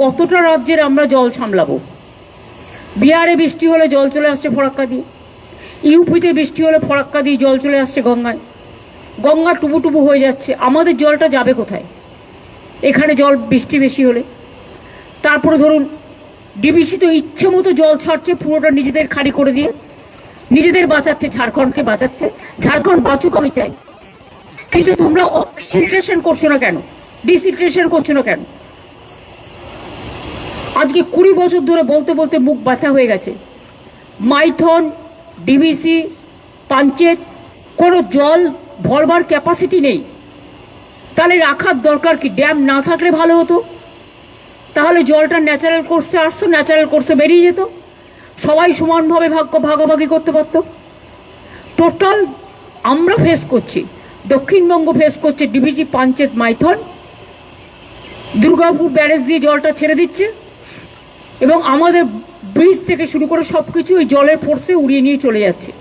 কতটা রাজ্যের আমরা জল সামলাবো? বিহারে বৃষ্টি হলে জল চলে আসছে ফরাক্কা দিয়ে, ইউপিতে বৃষ্টি হলে ফরাক্কা দিয়ে জল চলে আসছে গঙ্গায়, গঙ্গা টুবু হয়ে যাচ্ছে। আমাদের জলটা যাবে কোথায় এখানে জল বৃষ্টি বেশি হলে? তারপরে ধরুন ডিবিসি তো ইচ্ছে মতো জল ছাড়ছে, পুরোটা নিজেদের খালি করে দিয়ে নিজেদের বাঁচাচ্ছে, ঝাড়খণ্ডকে বাঁচাচ্ছে। ঝাড়খণ্ড বাঁচুক আমি চাই, কিন্তু তোমরা সিলট্রেশন করছো না কেন? ডিসিলট্রেশন করছো না কেন? আজকে 20 বছর ধরে বলতে বলতে মুখ ব্যথা হয়ে গেছে। মাইথন, ডিবিসি, পাঞ্চেত কোনো জল ভরবার ক্যাপাসিটি নেই। তাহলে রাখার দরকার কি? ড্যাম না থাকলে ভালো হতো, তাহলে জলটা ন্যাচারাল কোর্সে আসতো, ন্যাচারাল কোর্সে বেরিয়ে যেত, সবাই সমানভাবে ভাগাভাগি করতে পারতো। টোটাল আমরা ফেস করছি, দক্ষিণবঙ্গ ফেস করছে ডিবিসি, পাঞ্চেত, মাইথন। দুর্গাপুর ব্যারেজ দিয়ে জলটা ছেড়ে দিচ্ছে এবং আমাদের ব্রিজ থেকে শুরু করে সবকিছু ওই জলের ফোর্সে উড়িয়ে নিয়ে চলে যাচ্ছে।